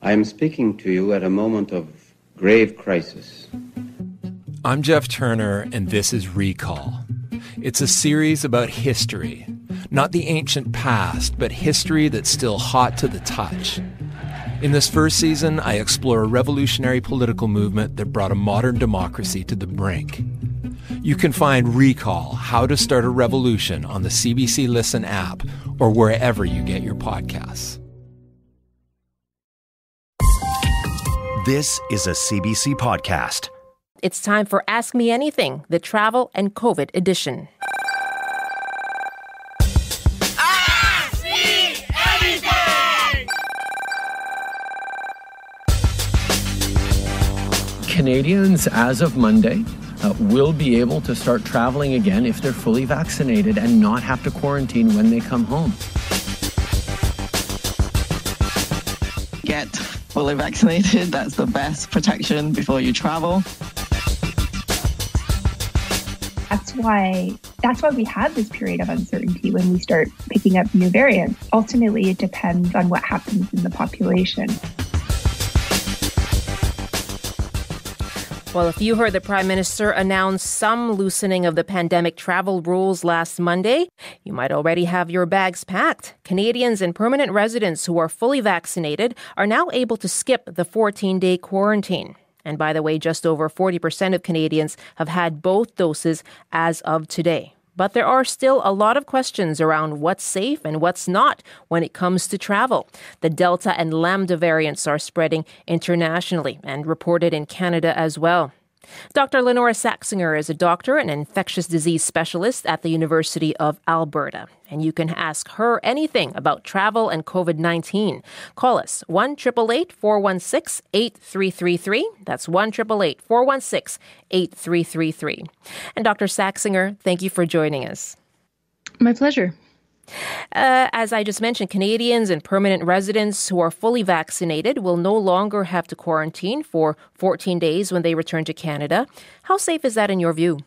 I am speaking to you at a moment of grave crisis. I'm Jeff Turner, and this is Recall. It's a series about history. Not the ancient past, but history that's still hot to the touch. In this first season, I explore a revolutionary political movement that brought a modern democracy to the brink. You can find Recall, How to Start a Revolution on the CBC Listen app or wherever you get your podcasts. This is a CBC podcast. It's time for Ask Me Anything, the travel and COVID edition. Ask Me Anything! Canadians, as of Monday, will be able to start traveling again if they're fully vaccinated and not have to quarantine when they come home. Get fully vaccinated. That's the best protection before you travel. That's why we have this period of uncertainty when we start picking up new variants. Ultimately, it depends on what happens in the population. Well, if you heard the Prime Minister announce some loosening of the pandemic travel rules last Monday, you might already have your bags packed. Canadians and permanent residents who are fully vaccinated are now able to skip the 14-day quarantine. And by the way, just over 40% of Canadians have had both doses as of today. But there are still a lot of questions around what's safe and what's not when it comes to travel. The Delta and Lambda variants are spreading internationally and reported in Canada as well. Dr. Lenora Saxinger is a doctor and infectious disease specialist at the University of Alberta. And you can ask her anything about travel and COVID-19. Call us 1-888-416-8333. That's 1-888-416-8333. And Dr. Saxinger, thank you for joining us. My pleasure. As I just mentioned, Canadians and permanent residents who are fully vaccinated will no longer have to quarantine for 14 days when they return to Canada. How safe is that in your view?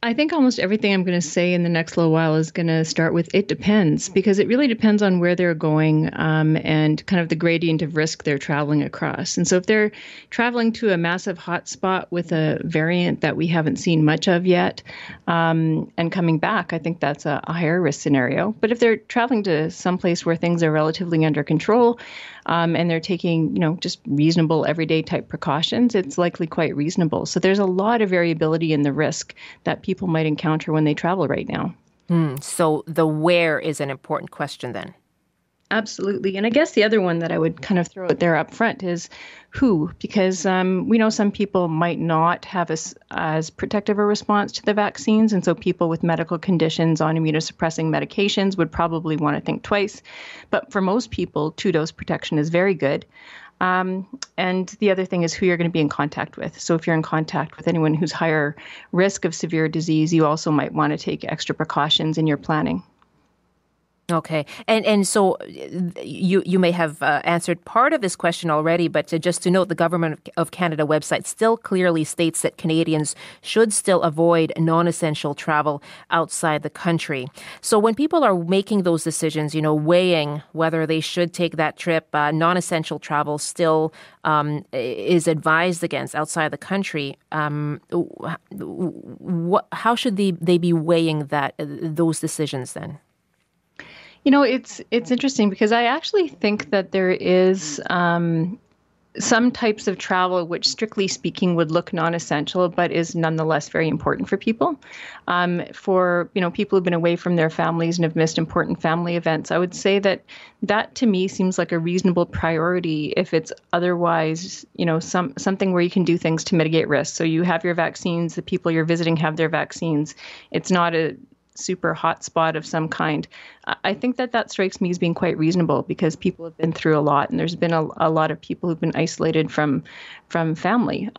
I think almost everything I'm going to say in the next little while is going to start with it depends, because it really depends on where they're going and kind of the gradient of risk they're traveling across. And so if they're traveling to a massive hotspot with a variant that we haven't seen much of yet and coming back, I think that's a higher risk scenario. But if they're traveling to someplace where things are relatively under control and they're taking, just reasonable everyday type precautions, it's likely quite reasonable. So there's a lot of variability in the risk that people might encounter when they travel right now. So the where is an important question then. Absolutely. And I guess the other one that I would kind of throw out there up front is who, because we know some people might not have as protective a response to the vaccines. And so people with medical conditions on immunosuppressing medications would probably want to think twice. But for most people, 2-dose protection is very good. And the other thing is who you're going to be in contact with. So if you're in contact with anyone who's higher risk of severe disease, you also might want to take extra precautions in your planning. Okay. And so you may have answered part of this question already, but just to note, the Government of Canada website still clearly states that Canadians should still avoid non-essential travel outside the country. So when people are making those decisions, weighing whether they should take that trip, non-essential travel still is advised against outside the country. How should they be weighing those decisions then? It's interesting because I actually think that there is some types of travel which, strictly speaking, would look non-essential, but is nonetheless very important for people. For people who've been away from their families and have missed important family events, I would say that to me seems like a reasonable priority if it's otherwise, something where you can do things to mitigate risk. So you have your vaccines, the people you're visiting have their vaccines. It's not a super hot spot of some kind. I think that strikes me as being quite reasonable because people have been through a lot and there's been a lot of people who've been isolated from family.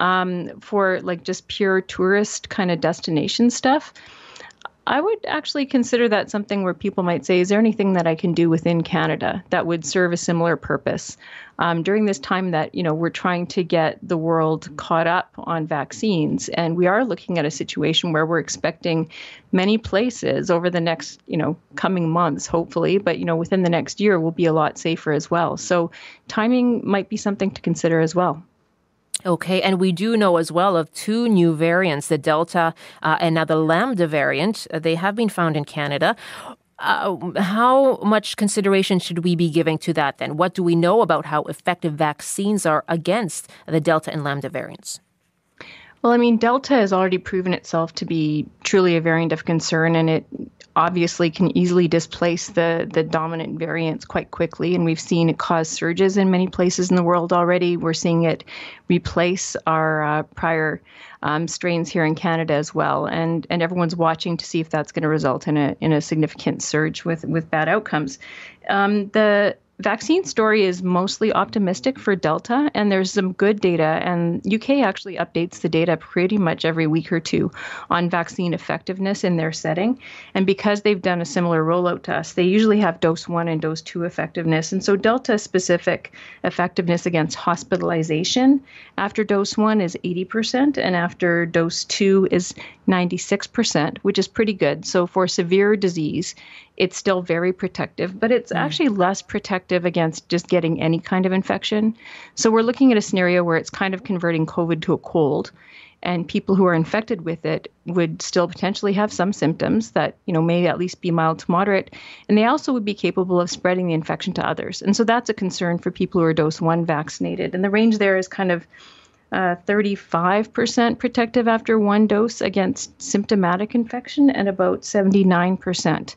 For like just pure tourist kind of destination stuff, I would actually consider that something where people might say, is there anything that I can do within Canada that would serve a similar purpose? During this time that, we're trying to get the world caught up on vaccines, and we are looking at a situation where we're expecting many places over the next, coming months, hopefully, but, within the next year will be a lot safer as well. So timing might be something to consider as well. Okay, and we do know as well of two new variants, the Delta and now the Lambda variant. They have been found in Canada. How much consideration should we be giving to that then? What do we know about how effective vaccines are against the Delta and Lambda variants? Well, Delta has already proven itself to be truly a variant of concern, and it obviously can easily displace the dominant variants quite quickly. And we've seen it cause surges in many places in the world already. We're seeing it replace our prior strains here in Canada as well. And everyone's watching to see if that's going to result in a significant surge with bad outcomes. The vaccine story is mostly optimistic for Delta, and there's some good data, and UK actually updates the data pretty much every week or two on vaccine effectiveness in their setting. And because they've done a similar rollout to us, they usually have dose 1 and dose 2 effectiveness. And so Delta specific effectiveness against hospitalization after dose 1 is 80%, and after dose 2 is 96%, which is pretty good. So for severe disease, it's still very protective, but it's actually less protective against just getting any kind of infection. So we're looking at a scenario where it's kind of converting COVID to a cold, and people who are infected with it would still potentially have some symptoms that, may at least be mild to moderate. And they also would be capable of spreading the infection to others. And so that's a concern for people who are dose 1 vaccinated. And the range there is kind of 35% protective after 1 dose against symptomatic infection, and about 79%.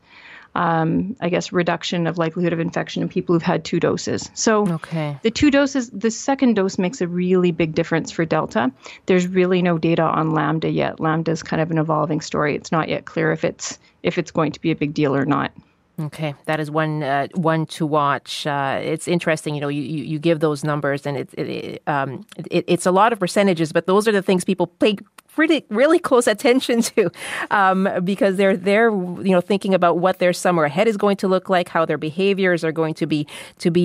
Reduction of likelihood of infection in people who've had 2 doses. So The 2 doses, the second dose makes a really big difference for Delta. There's really no data on Lambda yet. Lambda is kind of an evolving story. It's not yet clear if it's going to be a big deal or not. Okay, that is one to watch. It's interesting, you give those numbers, and it's a lot of percentages, but those are the things people pay really close attention to, because they're thinking about what their summer ahead is going to look like, how their behaviors are going to be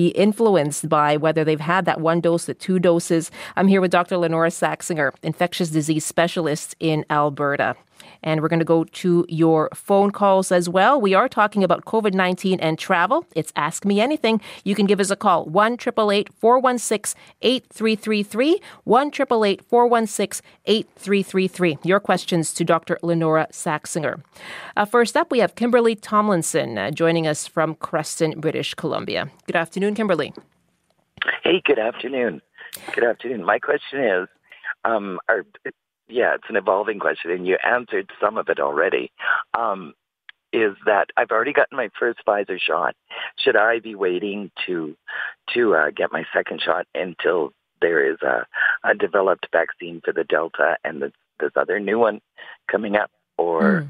influenced by whether they've had that 1 dose, the 2 doses. I'm here with Dr. Lenora Saxinger, infectious disease specialist in Alberta. And we're going to go to your phone calls as well. We are talking about COVID-19 and travel. It's Ask Me Anything. You can give us a call, 1-888-416-8333, 1-888-416-8333. Your questions to Dr. Lenora Saxinger. First up, we have Kimberly Tomlinson joining us from Creston, British Columbia. Good afternoon, Kimberly. Hey, good afternoon. Good afternoon. My question is, it's an evolving question, and you answered some of it already, is that I've already gotten my first Pfizer shot. Should I be waiting to get my second shot until there is a developed vaccine for the Delta and this other new one coming up? Or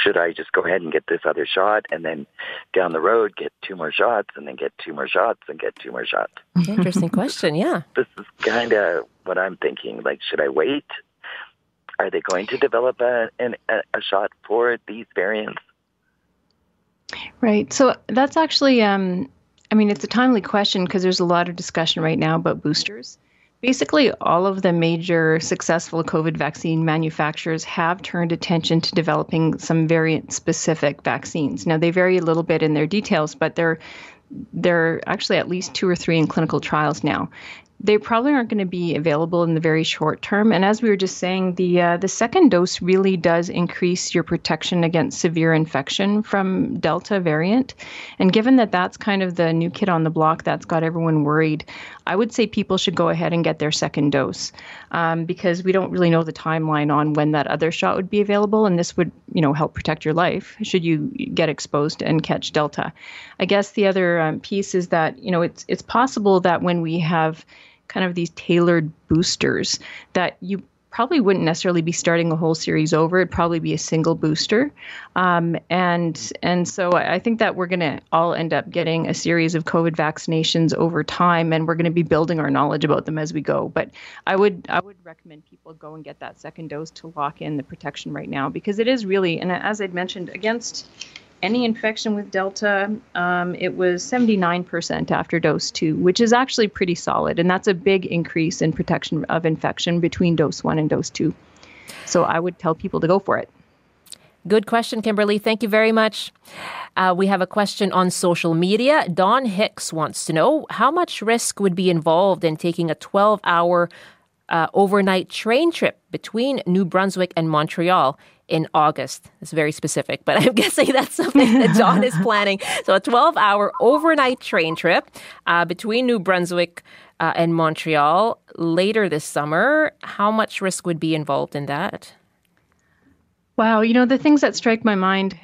should I just go ahead and get this other shot and then down the road get 2 more shots and then get 2 more shots and get 2 more shots? Interesting question, yeah. This is kind of what I'm thinking. Like, should I wait? Are they going to develop a shot for these variants? Right. So that's actually, it's a timely question because there's a lot of discussion right now about boosters. Basically, all of the major successful COVID vaccine manufacturers have turned attention to developing some variant-specific vaccines. Now, they vary a little bit in their details, but they're actually at least 2 or 3 in clinical trials now. They probably aren't going to be available in the very short term. And as we were just saying, the second dose really does increase your protection against severe infection from Delta variant. And given that that's kind of the new kid on the block that's got everyone worried, I would say people should go ahead and get their second dose, because we don't really know the timeline on when that other shot would be available. And this would, help protect your life should you get exposed and catch Delta. I guess the other piece is that, it's possible that when we have kind of these tailored boosters, that you probably wouldn't necessarily be starting a whole series over. It'd probably be a single booster. And so I think that we're going to all end up getting a series of COVID vaccinations over time, and we're going to be building our knowledge about them as we go. But I would recommend people go and get that second dose to lock in the protection right now, because it is really, and as I'd mentioned, against any infection with Delta, it was 79% after dose 2, which is actually pretty solid. And that's a big increase in protection of infection between dose 1 and dose 2. So I would tell people to go for it. Good question, Kimberly. Thank you very much. We have a question on social media. Don Hicks wants to know how much risk would be involved in taking a 12-hour overnight train trip between New Brunswick and Montreal in August. It's very specific, but I'm guessing that's something that John is planning. So a 12-hour overnight train trip between New Brunswick and Montreal later this summer. How much risk would be involved in that? Wow, the things that strike my mind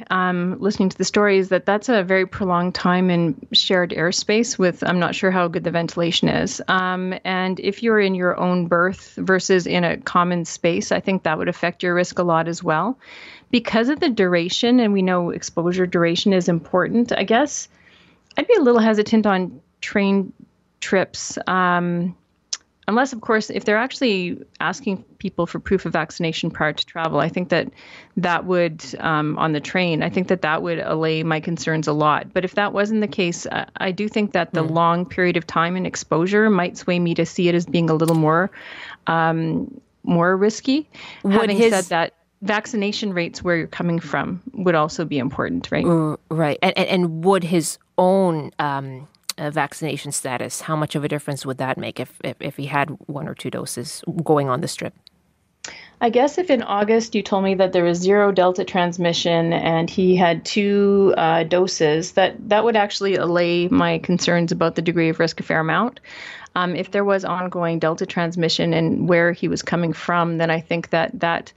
listening to the story is that that's a very prolonged time in shared airspace with, I'm not sure how good the ventilation is. And if you're in your own berth versus in a common space, I think that would affect your risk a lot as well. Because of the duration, and we know exposure duration is important, I guess I'd be a little hesitant on train trips. Unless, of course, if they're actually asking people for proof of vaccination prior to travel, I think that would, on the train, I think that would allay my concerns a lot. But if that wasn't the case, I do think that the long period of time and exposure might sway me to see it as being a little more risky. Having said that, vaccination rates where you're coming from would also be important, right? Right. And would his own vaccination status, how much of a difference would that make if he had 1 or 2 doses going on this trip? I guess if in August you told me that there was 0 Delta transmission and he had 2 doses, that would actually allay my concerns about the degree of risk a fair amount. If there was ongoing Delta transmission and where he was coming from, then I think that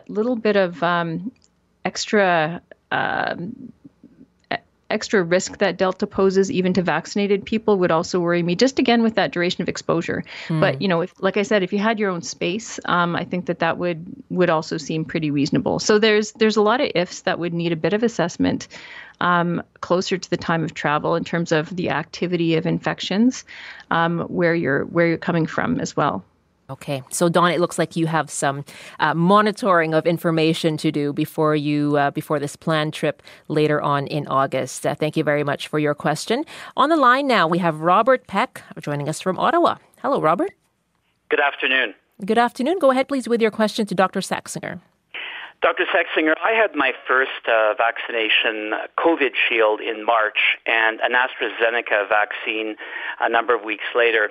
little bit of extra risk that Delta poses even to vaccinated people would also worry me, just again with that duration of exposure. But, if, like I said, if you had your own space, I think that would also seem pretty reasonable. So there's a lot of ifs that would need a bit of assessment closer to the time of travel in terms of the activity of infections, where you're coming from as well. Okay. So, Dawn, it looks like you have some monitoring of information to do before this planned trip later on in August. Thank you very much for your question. On the line now, we have Robert Peck joining us from Ottawa. Hello, Robert. Good afternoon. Good afternoon. Go ahead, please, with your question to Dr. Saxinger. Dr. Saxinger, I had my first vaccination, COVID Shield, in March and an AstraZeneca vaccine a number of weeks later.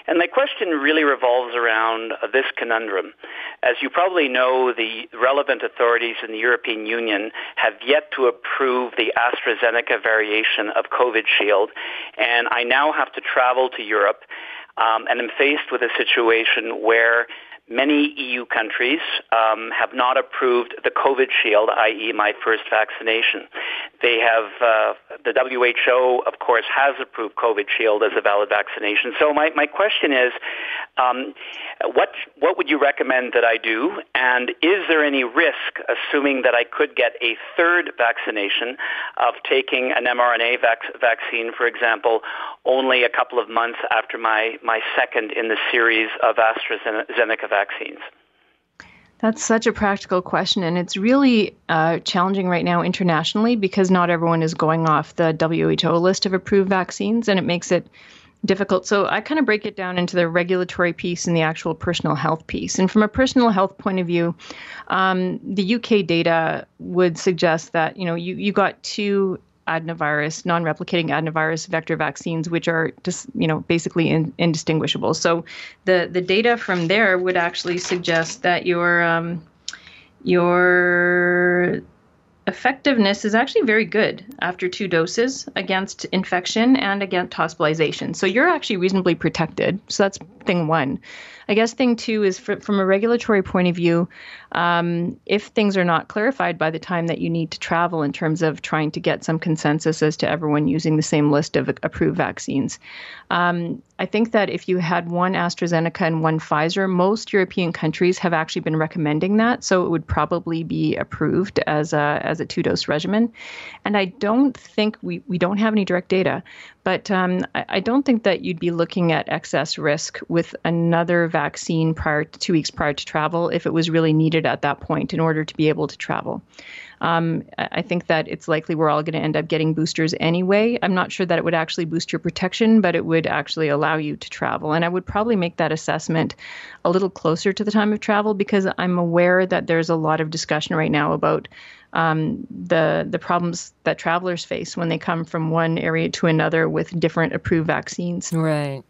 And my question really revolves around this conundrum. As you probably know, the relevant authorities in the European Union have yet to approve the AstraZeneca variation of COVID Shield. And I now have to travel to Europe and I'm faced with a situation where many EU countries have not approved the COVID Shield, i.e. my first vaccination. They have, the WHO, of course, has approved COVID Shield as a valid vaccination. So my question is, what would you recommend that I do? And is there any risk, assuming that I could get a third vaccination, of taking an mRNA vaccine, for example, only a couple of months after my second in the series of AstraZeneca vaccines? That's such a practical question, and it's really challenging right now internationally because not everyone is going off the WHO list of approved vaccines, and it makes it difficult. So I kind of break it down into the regulatory piece and the actual personal health piece. And from a personal health point of view, the UK data would suggest that, you got 2 adenovirus, non-replicating adenovirus vector vaccines, which are just, basically indistinguishable. So the data from there would actually suggest that your effectiveness is actually very good after 2 doses against infection and against hospitalization. So you're actually reasonably protected. So that's thing 1. I guess thing 2 is from a regulatory point of view, if things are not clarified by the time that you need to travel in terms of trying to get some consensus as to everyone using the same list of approved vaccines. I I think that if you had one AstraZeneca and one Pfizer, most European countries have actually been recommending that. So it would probably be approved as a 2-dose regimen. And I don't think we don't have any direct data, but I don't think that you'd be looking at excess risk with another vaccine 2 weeks prior to travel if it was really needed at that point in order to be able to travel. I think that it's likely we're all going to end up getting boosters anyway. I'm not sure that it would actually boost your protection, but it would actually allow you to travel. And I would probably make that assessment a little closer to the time of travel, because I'm aware that there's a lot of discussion right now about the problems that travelers face when they come from one area to another with different approved vaccines. Right.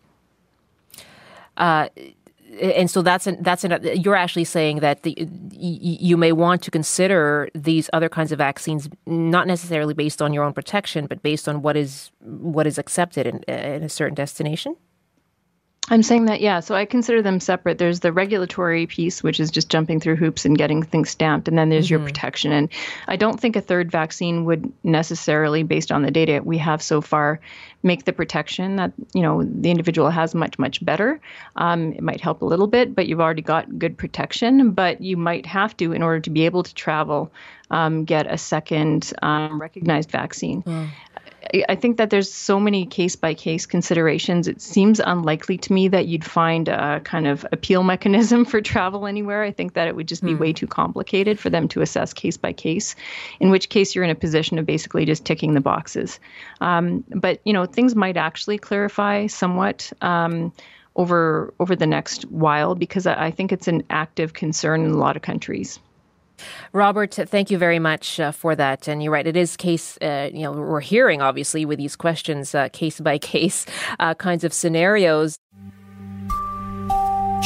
And so you're actually saying that you may want to consider these other kinds of vaccines, not necessarily based on your own protection, but based on what is accepted in a certain destination? I'm saying that, yeah. So I consider them separate. There's the regulatory piece, which is just jumping through hoops and getting things stamped. And then there's your protection. And I don't think a third vaccine would necessarily, based on the data we have so far, make the protection that, the individual has much, much better. It might help a little bit, but you've already got good protection. But you might have to, in order to be able to travel, get a second recognized vaccine. I think that there's so many case-by-case considerations. It seems unlikely to me that you'd find a kind of appeal mechanism for travel anywhere. I think that it would just be way too complicated for them to assess case-by-case, in which case you're in a position of basically just ticking the boxes. But, things might actually clarify somewhat over the next while, because I think it's an active concern in a lot of countries. Robert, thank you very much for that. And you're right, it is case, we're hearing, obviously, with these questions, case-by-case kinds of scenarios.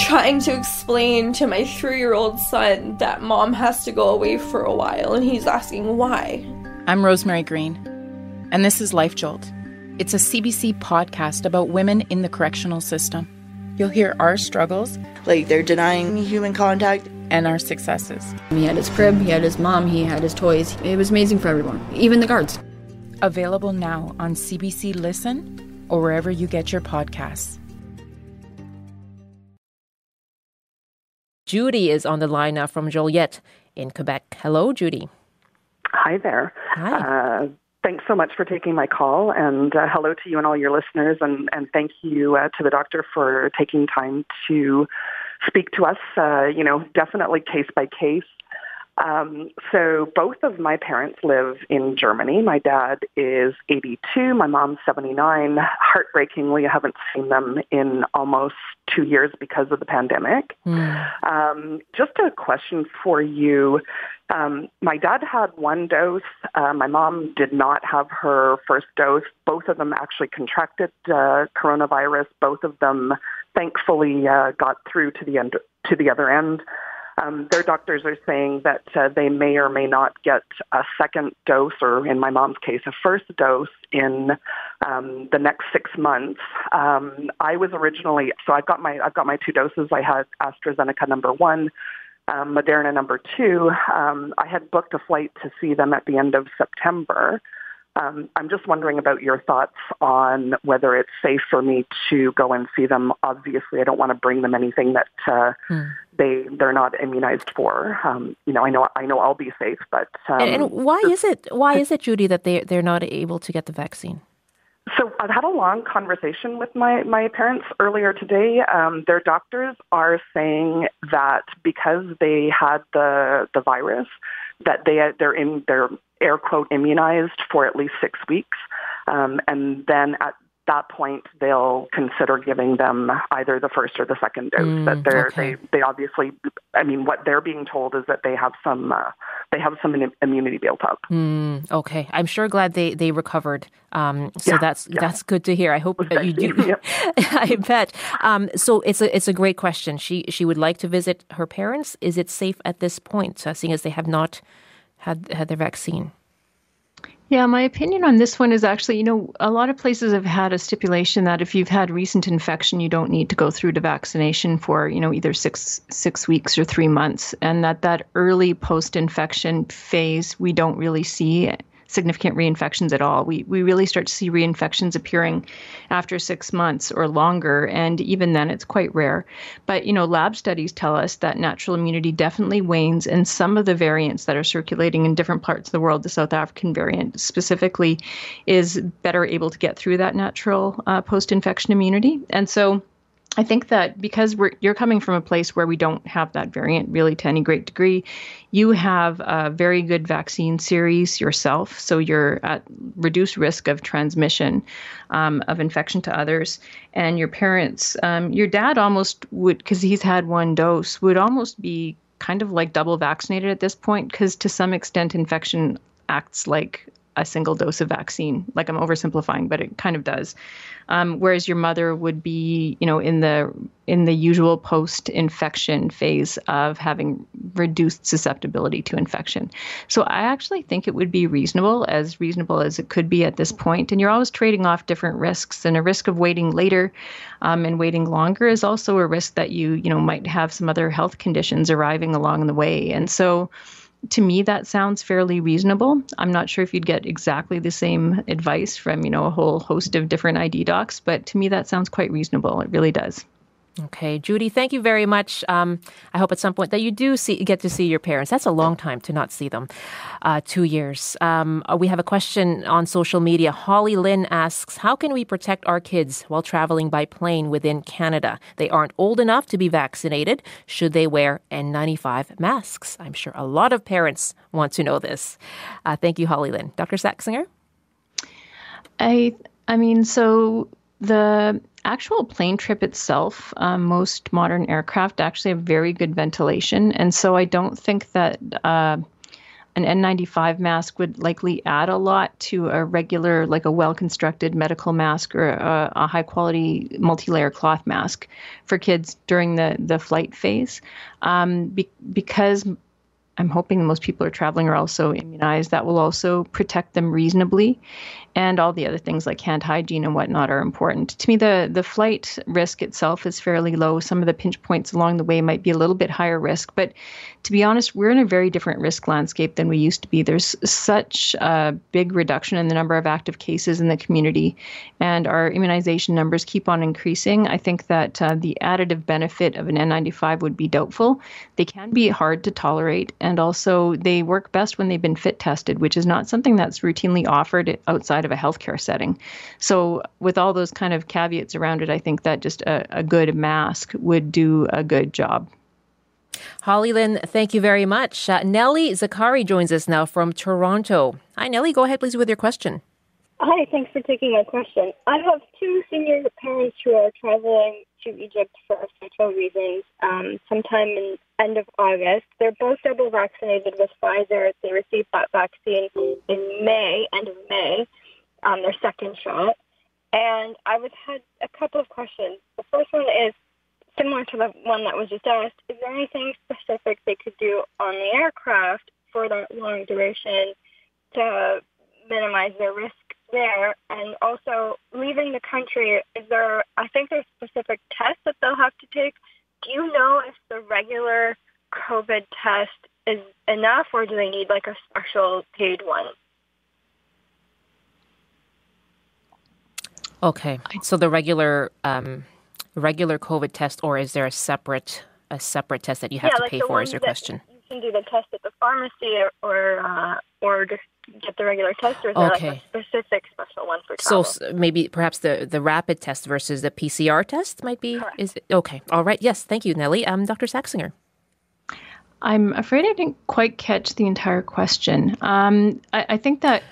Trying to explain to my 3-year-old son that mom has to go away for a while, and he's asking why. I'm Rosemary Green, and this is Life Jolt. It's a CBC podcast about women in the correctional system. You'll hear our struggles. Like, they're denying me human contact. And our successes. He had his crib, he had his mom, he had his toys. It was amazing for everyone, even the guards. Available now on CBC Listen or wherever you get your podcasts. Judy is on the line now from Joliette in Quebec. Hello, Judy. Hi there. Hi. Thanks so much for taking my call, and hello to you and all your listeners, and thank you to the doctor for taking time to speak to us, definitely case by case. So both of my parents live in Germany. My dad is 82. My mom's 79. Heartbreakingly, I haven't seen them in almost 2 years because of the pandemic. Just a question for you. My dad had 1 dose. My mom did not have her first dose. Both of them actually contracted coronavirus. Both of them thankfully got through to the other end. Their doctors are saying that they may or may not get a second dose, or in my mom's case, a first dose in the next 6 months. I was originally, so I've got my 2 doses. I had AstraZeneca number 1, Moderna number 2. I had booked a flight to see them at the end of September. I'm just wondering about your thoughts on whether it's safe for me to go and see them. Obviously, I don't want to bring them anything that they're not immunized for. I know I'll be safe, but and why is it, Judy, that they're not able to get the vaccine? So I've had a long conversation with my parents earlier today. Their doctors are saying that because they had the virus, that they're air quote immunized for at least 6 weeks, and then at that point they'll consider giving them either the first or the second dose. They obviously, what they're being told is that they have some immunity built up. Okay, I'm sure glad they recovered. That's good to hear. I hope you do. Yep. I bet. So it's a great question. She would like to visit her parents. Is it safe at this point, seeing as they have not had their vaccine? Yeah, my opinion on this one is actually, a lot of places have had a stipulation that if you've had recent infection, you don't need to go through to vaccination for, either six weeks or 3 months. And that early post-infection phase, we don't really see significant reinfections at all. We really start to see reinfections appearing after 6 months or longer, and even then it's quite rare. But, lab studies tell us that natural immunity definitely wanes, and some of the variants that are circulating in different parts of the world, the South African variant specifically, is better able to get through that natural post-infection immunity. And so I think that because you're coming from a place where we don't have that variant really to any great degree, you have a very good vaccine series yourself, so you're at reduced risk of transmission of infection to others. And your parents, your dad almost would, because he's had one dose, would almost be kind of like double vaccinated at this point, because to some extent infection acts like a single dose of vaccine. Like, I'm oversimplifying, but it kind of does. Whereas your mother would be, in the usual post-infection phase of having reduced susceptibility to infection. So I actually think it would be reasonable as it could be at this point. And you're always trading off different risks, and a risk of waiting later and waiting longer is also a risk that you might have some other health conditions arriving along the way. And so to me, that sounds fairly reasonable. I'm not sure if you'd get exactly the same advice from, a whole host of different ID docs, but to me, that sounds quite reasonable. It really does. Okay, Judy, thank you very much. I hope at some point that you do get to see your parents. That's a long time to not see them. 2 years. We have a question on social media. Holly Lynn asks, how can we protect our kids while traveling by plane within Canada? They aren't old enough to be vaccinated. Should they wear N95 masks? I'm sure a lot of parents want to know this. Thank you, Holly Lynn. Dr. Saxinger? So the actual plane trip itself, most modern aircraft actually have very good ventilation. And so I don't think that an N95 mask would likely add a lot to a regular, like a well-constructed medical mask or a high-quality multi-layer cloth mask for kids during the flight phase. Because I'm hoping most people are traveling are also immunized. That will also protect them reasonably. And all the other things like hand hygiene and whatnot are important. To me, the flight risk itself is fairly low. Some of the pinch points along the way might be a little bit higher risk. But to be honest, we're in a very different risk landscape than we used to be. There's such a big reduction in the number of active cases in the community, and our immunization numbers keep on increasing. I think that the additive benefit of an N95 would be doubtful. They can be hard to tolerate, and also they work best when they've been fit tested, which is not something that's routinely offered outside of a healthcare setting. So with all those kind of caveats around it, I think that just a good mask would do a good job. Holly Lynn, thank you very much. Nellie Zakari joins us now from Toronto. Hi, Nellie. Go ahead, please, with your question. Hi, thanks for taking my question. I have two senior parents who are traveling to Egypt for official reasons sometime in end of August. They're both double vaccinated with Pfizer. They received that vaccine in May, end of May, their second shot. And I had a couple of questions. The first one is similar to the one that was just asked. Is there anything specific they could do on the aircraft for that long duration to minimize their risk there? And also, leaving the country, I think there's specific tests that they'll have to take. Do you know if the regular COVID test is enough, or do they need like a special paid one? Okay, so the regular COVID test, or is there a separate test that you have to pay for? Is your question? You can do the test at the pharmacy, or just get the regular test, or is there like a specific special one for travel? So maybe perhaps the rapid test versus the PCR test might be. Correct. Is it, okay? All right. Yes. Thank you, Nellie. Dr. Saxinger. I'm afraid I didn't quite catch the entire question. I think that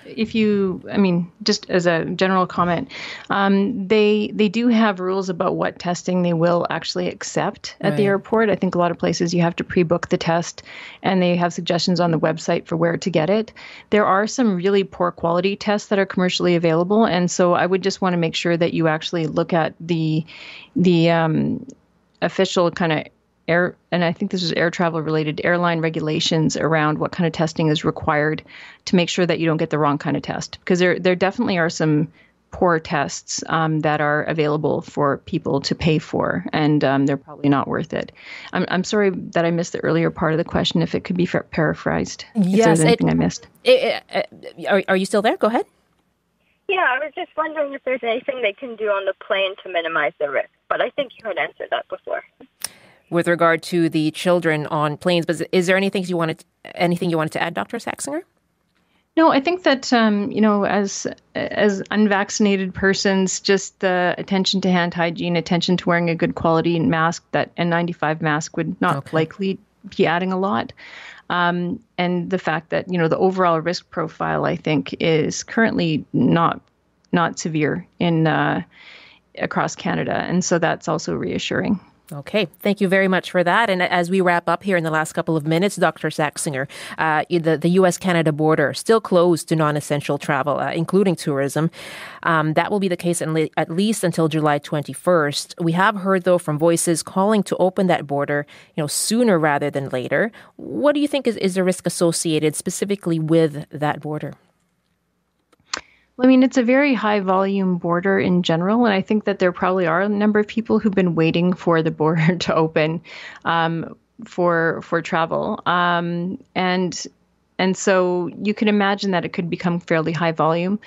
just as a general comment, they do have rules about what testing they will actually accept at the airport. I think a lot of places you have to pre-book the test, and they have suggestions on the website for where to get it. There are some really poor quality tests that are commercially available, and so I would just want to make sure that you actually look at the official kind of and I think this is air travel related, airline regulations around what kind of testing is required to make sure that you don't get the wrong kind of test. Because there definitely are some poor tests that are available for people to pay for, and they're probably not worth it. I'm sorry that I missed the earlier part of the question, if it could be paraphrased. Yes. If there's anything I missed. Are you still there? Go ahead. Yeah, I was just wondering if there's anything they can do on the plane to minimize the risk, but I think you had answered that before. With regard to the children on planes, but is there anything you wanted to add, Dr. Saxinger? No, I think that, as unvaccinated persons, just the attention to hand hygiene, attention to wearing a good quality mask, that N95 mask would not likely be adding a lot. And the fact that, the overall risk profile, I think, is currently not severe across Canada. And so that's also reassuring. Okay, thank you very much for that. And as we wrap up here in the last couple of minutes, Dr. Saxinger, the U.S.-Canada border still closed to non-essential travel, including tourism. That will be the case at least until July 21st. We have heard, though, from voices calling to open that border, sooner rather than later. What do you think is the risk associated specifically with that border? Well, I mean, it's a very high volume border in general, and I think that there probably are a number of people who've been waiting for the border to open for travel. And so you can imagine that it could become fairly high volume.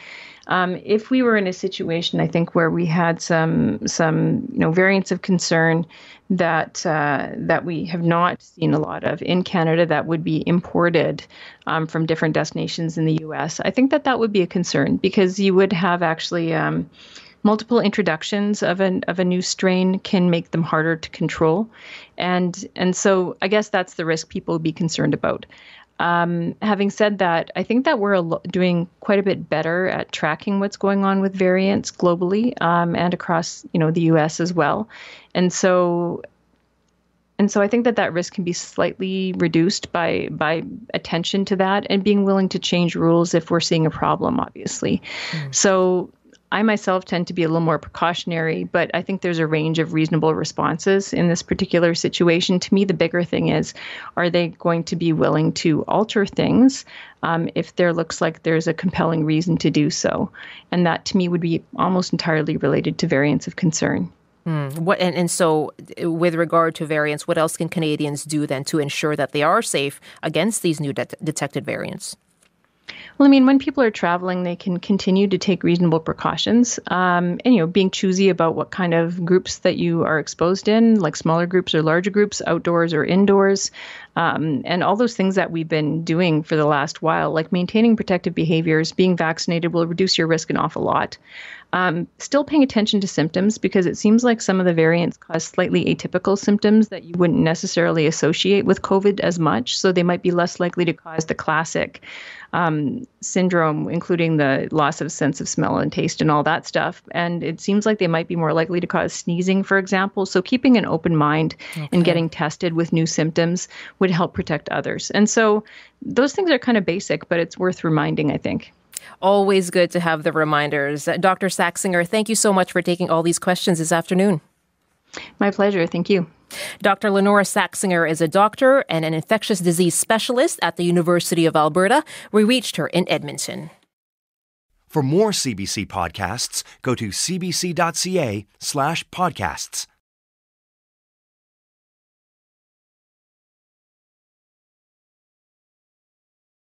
If we were in a situation, I think, where we had some variants of concern that we have not seen a lot of in Canada that would be imported from different destinations in the U.S., I think that would be a concern, because you would have actually multiple introductions of a new strain can make them harder to control, and so I guess that's the risk people would be concerned about. Having said that, I think that we're doing quite a bit better at tracking what's going on with variants globally and across, the U.S. as well. And so I think that risk can be slightly reduced by attention to that and being willing to change rules if we're seeing a problem, obviously. So I myself tend to be a little more precautionary, but I think there's a range of reasonable responses in this particular situation. To me, the bigger thing is, are they going to be willing to alter things if there looks like there's a compelling reason to do so? And that, to me, would be almost entirely related to variants of concern. So with regard to variants, what else can Canadians do then to ensure that they are safe against these new detected variants? Well, I mean, when people are traveling, they can continue to take reasonable precautions, and, being choosy about what kind of groups that you are exposed in, like smaller groups or larger groups, outdoors or indoors, and all those things that we've been doing for the last while, like maintaining protective behaviors. Being vaccinated will reduce your risk an awful lot. Still paying attention to symptoms, because it seems like some of the variants cause slightly atypical symptoms that you wouldn't necessarily associate with COVID as much. So they might be less likely to cause the classic syndrome, including the loss of sense of smell and taste and all that stuff. And it seems like they might be more likely to cause sneezing, for example. So keeping an open mind and getting tested with new symptoms would help protect others. And so those things are kind of basic, but it's worth reminding, I think. Always good to have the reminders. Dr. Saxinger, thank you so much for taking all these questions this afternoon. My pleasure. Thank you. Dr. Lenora Saxinger is a doctor and an infectious disease specialist at the University of Alberta. We reached her in Edmonton. For more CBC podcasts, go to cbc.ca/podcasts.